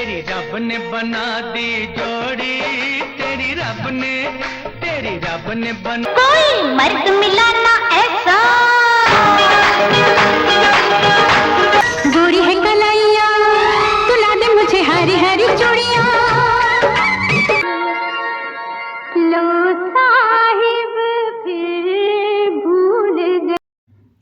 तेरी रब ने बना दी जोड़ी, तेरी रब ने बना। कोई मर्द मिला ना ऐसा, गोरी है कलाइया, तुला दे मुझे हरी हरी चूड़ियां। लो साहिब फिर भूल गए।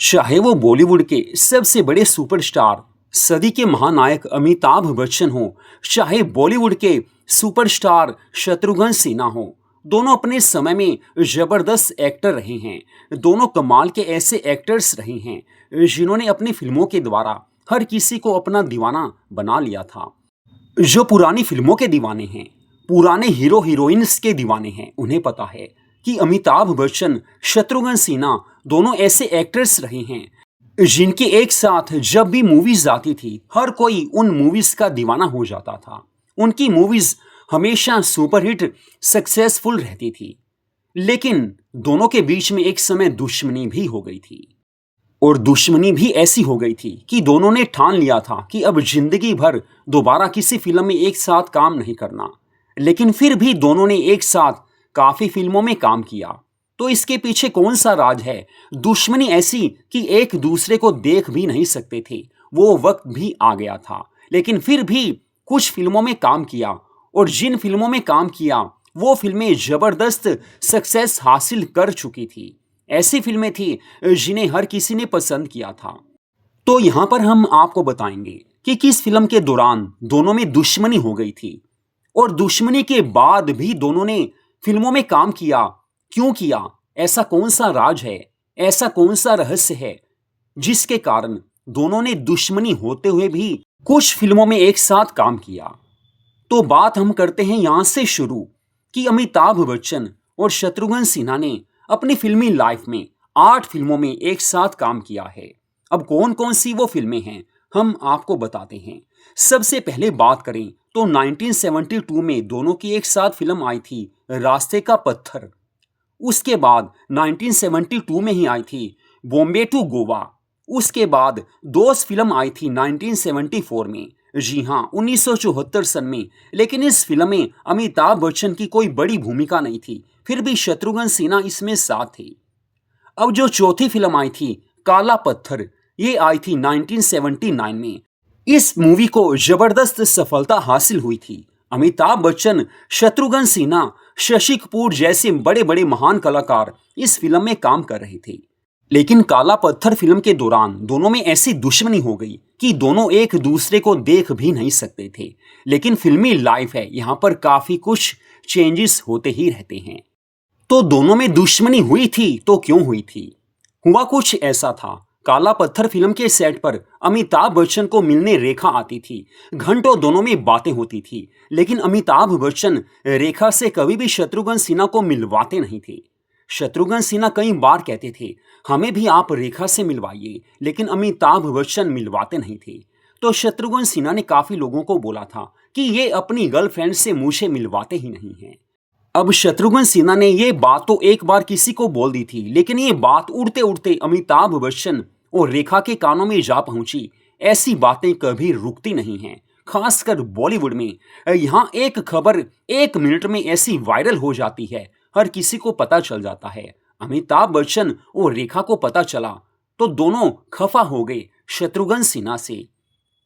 चाहे वो बॉलीवुड के सबसे बड़े सुपरस्टार सदी के महानायक अमिताभ बच्चन हो, चाहे बॉलीवुड के सुपरस्टार शत्रुघ्न सिन्हा हो, दोनों अपने समय में जबरदस्त एक्टर रहे हैं। दोनों कमाल के ऐसे एक्टर्स रहे हैं जिन्होंने अपनी फिल्मों के द्वारा हर किसी को अपना दीवाना बना लिया था। जो पुरानी फिल्मों के दीवाने हैं, पुराने हीरो हीरोइंस के दीवाने हैं, उन्हें पता है कि अमिताभ बच्चन, शत्रुघ्न सिन्हा दोनों ऐसे एक्टर्स रहे हैं जिनकी एक साथ जब भी मूवीज आती थी हर कोई उन मूवीज का दीवाना हो जाता था। उनकी मूवीज हमेशा सुपरहिट सक्सेसफुल रहती थी, लेकिन दोनों के बीच में एक समय दुश्मनी भी हो गई थी। और दुश्मनी भी ऐसी हो गई थी कि दोनों ने ठान लिया था कि अब जिंदगी भर दोबारा किसी फिल्म में एक साथ काम नहीं करना। लेकिन फिर भी दोनों ने एक साथ काफी फिल्मों में काम किया। तो इसके पीछे कौन सा राज है? दुश्मनी ऐसी कि एक दूसरे को देख भी नहीं सकते थे। वो वक्त भी आ गया था, लेकिन फिर भी कुछ फिल्मों में काम किया, और जिन फिल्मों में काम किया वो फिल्में जबरदस्त सक्सेस हासिल कर चुकी थी। ऐसी फिल्में थी जिन्हें हर किसी ने पसंद किया था। तो यहां पर हम आपको बताएंगे कि किस फिल्म के दौरान दोनों में दुश्मनी हो गई थी, और दुश्मनी के बाद भी दोनों ने फिल्मों में काम किया। क्यों किया? ऐसा कौन सा राज है, ऐसा कौन सा रहस्य है जिसके कारण दोनों ने दुश्मनी होते हुए भी कुछ फिल्मों में एक साथ काम किया? तो बात हम करते हैं यहां से शुरू कि अमिताभ बच्चन और शत्रुघ्न सिन्हा ने अपनी फिल्मी लाइफ में 8 फिल्मों में एक साथ काम किया है। अब कौन कौन सी वो फिल्में हैं हम आपको बताते हैं। सबसे पहले बात करें तो 1972 में दोनों की एक साथ फिल्म आई थी रास्ते का पत्थर। उसके बाद 1972 में ही आई थी बॉम्बे टू गोवा। उसके बाद दोस्त फिल्म आई थी 1974 में, जी हाँ 1974 सन में। लेकिन इस फिल्म में अमिताभ बच्चन की कोई बड़ी भूमिका नहीं थी, फिर भी शत्रुघ्न सिन्हा इसमें साथ थे। अब जो चौथी फिल्म आई थी काला पत्थर, ये आई थी 1979 में। इस मूवी को जबरदस्त सफलता हासिल हुई थी। अमिताभ बच्चन, शत्रुघ्न सिन्हा, शशि कपूर जैसे बड़े बड़े महान कलाकार इस फिल्म में काम कर रहे थे। लेकिन काला पत्थर फिल्म के दौरान दोनों में ऐसी दुश्मनी हो गई कि दोनों एक दूसरे को देख भी नहीं सकते थे। लेकिन फिल्मी लाइफ है, यहाँ पर काफी कुछ चेंजेस होते ही रहते हैं। तो दोनों में दुश्मनी हुई थी तो क्यों हुई थी? हुआ कुछ ऐसा था, काला पत्थर फिल्म के सेट पर अमिताभ बच्चन को मिलने रेखा आती थी। घंटों दोनों में बातें होती थी, लेकिन अमिताभ बच्चन रेखा से कभी भी शत्रुघ्न सिन्हा को मिलवाते नहीं थे। शत्रुघ्न सिन्हा कई बार कहते थे हमें भी आप रेखा से मिलवाइए, लेकिन अमिताभ बच्चन मिलवाते नहीं थे। तो शत्रुघ्न सिन्हा ने काफी लोगों को बोला था कि ये अपनी गर्लफ्रेंड से मुझे मिलवाते ही नहीं हैं। अब शत्रुघ्न सिन्हा ने ये बात तो एक बार किसी को बोल दी थी, लेकिन ये बात उड़ते उड़ते अमिताभ बच्चन और रेखा के कानों में जा पहुंची। ऐसी बातें कभी रुकती नहीं हैं, खासकर बॉलीवुड में। यहाँ एक खबर 1 मिनट में ऐसी वायरल हो जाती है, हर किसी को पता चल जाता है। अमिताभ बच्चन और रेखा को पता चला तो दोनों खफा हो गए शत्रुघ्न सिन्हा से,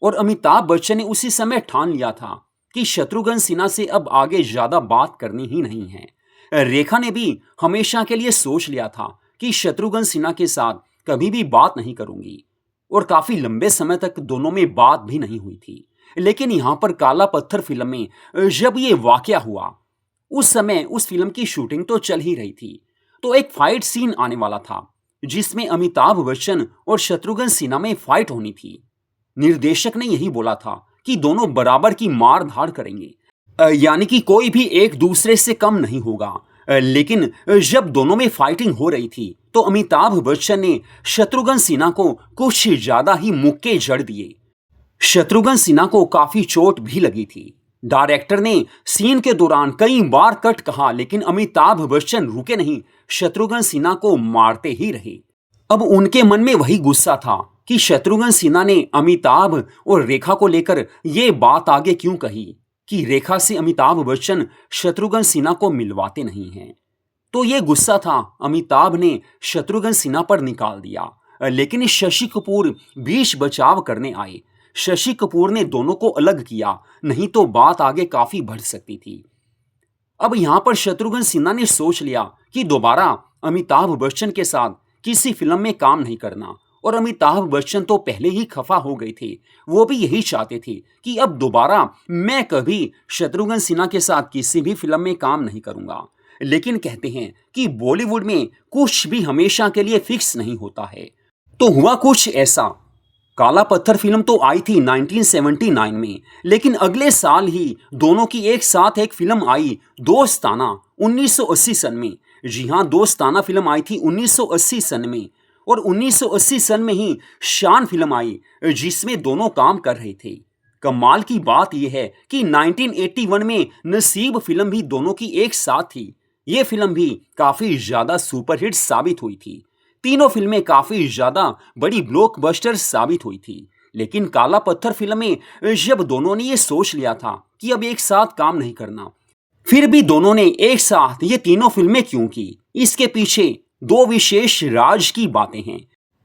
और अमिताभ बच्चन ने उसी समय ठान लिया था कि शत्रुघ्न सिन्हा से अब आगे ज्यादा बात करनी ही नहीं है। रेखा ने भी हमेशा के लिए सोच लिया था कि शत्रुघ्न सिन्हा के साथ कभी भी बात नहीं करूंगी, और काफी लंबे समय तक दोनों में बात भी नहीं हुई थी। लेकिन यहां पर काला पत्थर फिल्म में जब ये वाकया हुआ, उस समय उस फिल्म की शूटिंग तो चल ही रही थी। तो एक फाइट सीन आने वाला था जिसमें अमिताभ बच्चन और शत्रुघ्न सिन्हा में फाइट होनी थी। निर्देशक ने यही बोला था कि दोनों बराबर की मार धाड़ करेंगे, यानी कि कोई भी एक दूसरे से कम नहीं होगा। लेकिन जब दोनों में फाइटिंग हो रही थी तो अमिताभ बच्चन ने शत्रुघ्न सिन्हा को कुछ ज्यादा ही मुक्के जड़ दिए। शत्रुघ्न सिन्हा को काफी चोट भी लगी थी। डायरेक्टर ने सीन के दौरान कई बार कट कहा, लेकिन अमिताभ बच्चन रुके नहीं, शत्रुघ्न सिन्हा को मारते ही रहे। अब उनके मन में वही गुस्सा था कि शत्रुघ्न सिन्हा ने अमिताभ और रेखा को लेकर ये बात आगे क्यों कही कि रेखा से अमिताभ बच्चन शत्रुघ्न सिन्हा को मिलवाते नहीं हैं। तो ये गुस्सा था अमिताभ ने शत्रुघ्न सिन्हा पर निकाल दिया, लेकिन शशि कपूर बीच बचाव करने आए। शशि कपूर ने दोनों को अलग किया, नहीं तो बात आगे काफी बढ़ सकती थी। अब यहां पर शत्रुघ्न सिन्हा ने सोच लिया कि दोबारा अमिताभ बच्चन के साथ किसी फिल्म में काम नहीं करना, और अमिताभ बच्चन तो पहले ही खफा हो गए थे। वो भी यही चाहते थे कि अब दोबारा मैं कभी शत्रुघ्न सिन्हा के साथ किसी भी फिल्म में काम नहीं करूंगा। लेकिन कहते हैं कि बॉलीवुड में कुछ भी हमेशा के लिए फिक्स नहीं होता है। तो हुआ कुछ ऐसा, काला पत्थर फिल्म तो आई थी 1979 में, लेकिन अगले साल ही दोनों की एक साथ एक फिल्म आई दोस्ताना 1980 सन में। जी हाँ, दोस्ताना फिल्म आई थी 1980 सन में, और 1980 सन में ही शान फिल्म आई जिसमें दोनों काम कर रहे थे। कमाल की बात यह है कि 1981 में नसीब फिल्म भी दोनों की एक साथ थी। ये फिल्म भी काफी ज्यादा सुपरहिट साबित हुई थी। तीनों फिल्में काफी ज्यादा बड़ी ब्लॉकबस्टर साबित हुई थी। लेकिन काला पत्थर फिल्म में जब दोनों ने ये सोच लिया था कि अब एक साथ काम नहीं करना, फिर भी दोनों ने एक साथ ये तीनों फिल्में क्यों की, इसके पीछे दो विशेष राज की बातें हैं।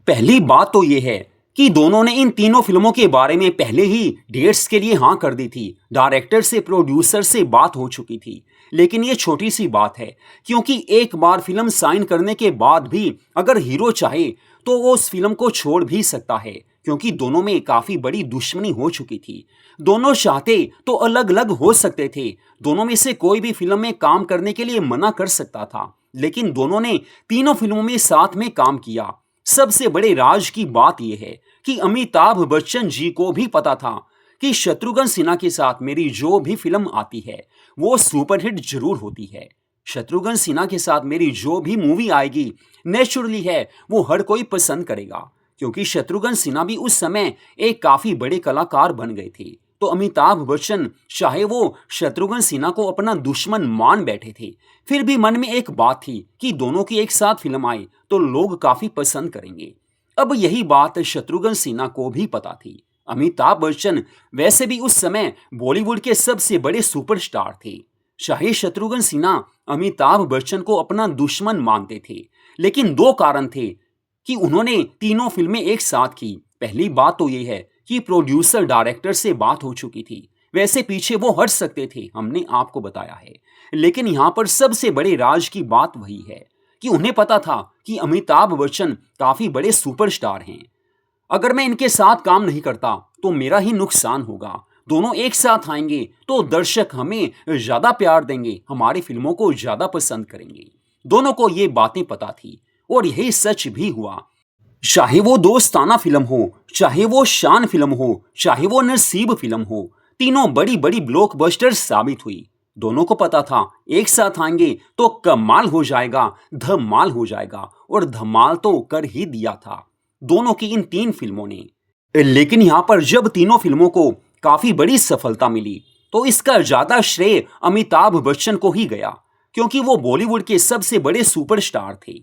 पहली बात तो ये है कि दोनों ने इन तीनों फिल्मों के बारे में पहले ही डेट्स के लिए हाँ कर दी थी। डायरेक्टर से, प्रोड्यूसर से बात हो चुकी थी। लेकिन ये छोटी सी बात है, क्योंकि एक बार फिल्म साइन करने के बाद भी अगर हीरो चाहे तो वो उस फिल्म को छोड़ भी सकता है, क्योंकि दोनों में काफी बड़ी दुश्मनी हो चुकी थी। दोनों चाहते तो अलग अलग हो सकते थे, दोनों में से कोई भी फिल्म में काम करने के लिए मना कर सकता था, लेकिन दोनों ने तीनों फिल्मों में साथ में काम किया। सबसे बड़े राज की बात यह है कि अमिताभ बच्चन जी को भी पता था कि शत्रुघ्न सिन्हा के साथ मेरी जो भी फिल्म आती है वो सुपरहिट जरूर होती है। शत्रुघ्न सिन्हा के साथ मेरी जो भी मूवी आएगी नेचुरली है वो हर कोई पसंद करेगा, क्योंकि शत्रुघ्न सिन्हा भी उस समय एक काफी बड़े कलाकार बन गए थे। तो अमिताभ बच्चन चाहे वो शत्रुघ्न सिन्हा को अपना दुश्मन मान बैठे थे, फिर भी मन में एक बात थी कि दोनों की एक साथ फिल्म आए तो लोग काफी पसंद करेंगे। अब यही बात शत्रुघ्न सिन्हा को भी पता थी। अमिताभ बच्चन वैसे भी उस समय बॉलीवुड के सबसे बड़े सुपरस्टार थे। चाहे शत्रुघ्न सिन्हा अमिताभ बच्चन को अपना दुश्मन मानते थे, लेकिन दो कारण थे कि उन्होंने तीनों फिल्में एक साथ की। पहली बात तो यह है कि प्रोड्यूसर डायरेक्टर से बात हो चुकी थी। वैसे पीछे वो हट सकते थे, हमने आपको बताया है, लेकिन यहां पर सबसे बड़े राज की बात वही है कि उन्हें पता था कि अमिताभ बच्चन काफी बड़े सुपरस्टार हैं। अगर मैं इनके साथ काम नहीं करता तो मेरा ही नुकसान होगा। दोनों एक साथ आएंगे तो दर्शक हमें ज्यादा प्यार देंगे, हमारी फिल्मों को ज्यादा पसंद करेंगे। दोनों को ये बातें पता थी और यही सच भी हुआ। चाहे वो दोस्ताना फिल्म हो, चाहे वो शान फिल्म हो, चाहे वो नसीब फिल्म हो, तीनों बड़ी बड़ी ब्लॉकबस्टर साबित हुई। दोनों को पता था एक साथ आएंगे तो कमाल हो जाएगा, धमाल हो जाएगा, और धमाल तो कर ही दिया था दोनों की इन तीन फिल्मों ने। लेकिन यहां पर जब तीनों फिल्मों को काफी बड़ी सफलता मिली तो इसका ज्यादा श्रेय अमिताभ बच्चन को ही गया, क्योंकि वो बॉलीवुड के सबसे बड़े सुपरस्टार थे।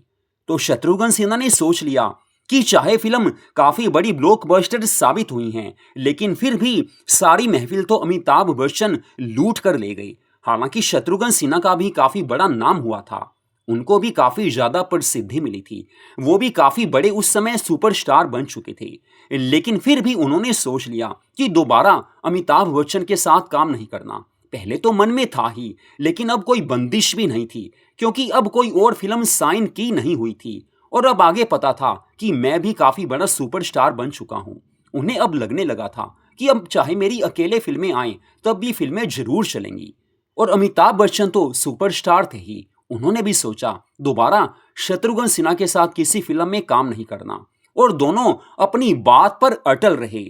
तो शत्रुघ्न सिन्हा ने सोच लिया कि चाहे फिल्म काफी बड़ी ब्लॉकबस्टर साबित हुई हैं, लेकिन फिर भी सारी महफिल तो अमिताभ बच्चन लूट कर ले गए। हालांकि शत्रुघ्न सिन्हा का भी काफी बड़ा नाम हुआ था, उनको भी काफी ज्यादा प्रसिद्धि मिली थी, वो भी काफी बड़े उस समय सुपरस्टार बन चुके थे। लेकिन फिर भी उन्होंने सोच लिया कि दोबारा अमिताभ बच्चन के साथ काम नहीं करना। पहले तो मन में था ही, लेकिन अब कोई बंदिश भी नहीं थी, क्योंकि अब कोई और फिल्म साइन की नहीं हुई थी, और अब आगे पता था कि मैं भी काफी बड़ा सुपरस्टार बन चुका हूं। उन्हें अब लगने लगा था कि अब चाहे मेरी अकेले फिल्में आएं तब भी फिल्में जरूर चलेंगी। और अमिताभ बच्चन तो सुपरस्टार थे ही, उन्होंने भी सोचा दोबारा शत्रुघ्न सिन्हा के साथ किसी फिल्म में काम नहीं करना, और दोनों अपनी बात पर अटल रहे।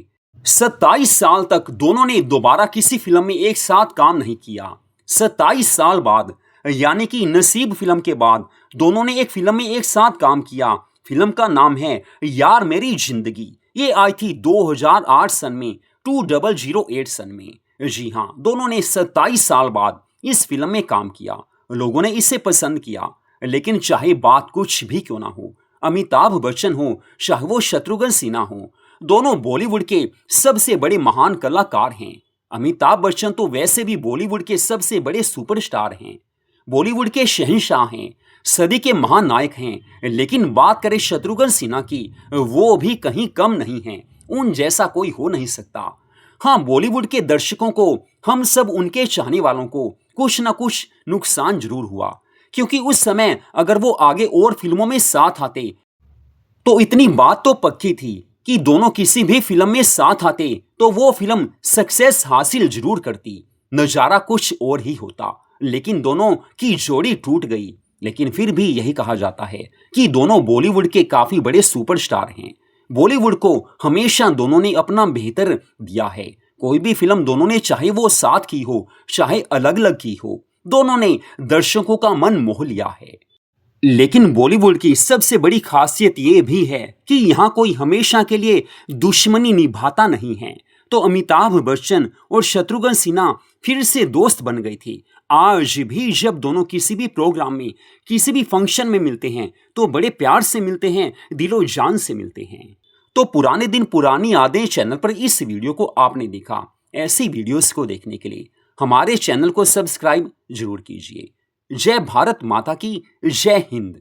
27 साल तक दोनों ने दोबारा किसी फिल्म में एक साथ काम नहीं किया। 27 साल बाद, यानी कि नसीब फिल्म के बाद, दोनों ने एक फिल्म में एक साथ काम किया। फिल्म का नाम है यार मेरी जिंदगी। ये आई थी 2008 सन में, 2008 सन में। जी हाँ, दोनों ने 27 साल बाद इस फिल्म में काम किया। लोगों ने इसे पसंद किया। लेकिन चाहे बात कुछ भी क्यों ना हो, अमिताभ बच्चन हो चाहे वो शत्रुघ्न सिन्हा हो, दोनों बॉलीवुड के सबसे बड़े महान कलाकार हैं। अमिताभ बच्चन तो वैसे भी बॉलीवुड के सबसे बड़े सुपरस्टार हैं, बॉलीवुड के शहंशाह हैं, सदी के महानायक हैं। लेकिन बात करें शत्रुघ्न सिन्हा की, वो भी कहीं कम नहीं हैं, उन जैसा कोई हो नहीं सकता। हाँ, बॉलीवुड के दर्शकों को, हम सब उनके चाहने वालों को कुछ ना कुछ नुकसान जरूर हुआ, क्योंकि उस समय अगर वो आगे और फिल्मों में साथ आते तो इतनी बात तो पक्की थी कि दोनों किसी भी फिल्म में साथ आते तो वो फिल्म सक्सेस हासिल जरूर करती, नजारा कुछ और ही होता। लेकिन दोनों की जोड़ी टूट गई। लेकिन फिर भी यही कहा जाता है कि दोनों बॉलीवुड के काफी बड़े सुपरस्टार हैं। बॉलीवुड को हमेशा दोनों ने अपना बेहतर दिया है। कोई भी फिल्म दोनों ने, चाहे वो साथ की हो चाहे अलग अलग की हो, दोनों ने दर्शकों का मन मोह लिया है। लेकिन बॉलीवुड की सबसे बड़ी खासियत ये भी है कि यहाँ कोई हमेशा के लिए दुश्मनी निभाता नहीं है। तो अमिताभ बच्चन और शत्रुघ्न सिन्हा फिर से दोस्त बन गई थी। आज भी जब दोनों किसी भी प्रोग्राम में, किसी भी फंक्शन में मिलते हैं तो बड़े प्यार से मिलते हैं, दिलो जान से मिलते हैं। तो पुराने दिन पुरानी यादें चैनल पर इस वीडियो को आपने देखा। ऐसी वीडियोस को देखने के लिए हमारे चैनल को सब्सक्राइब जरूर कीजिए। जय भारत माता की, जय हिंद।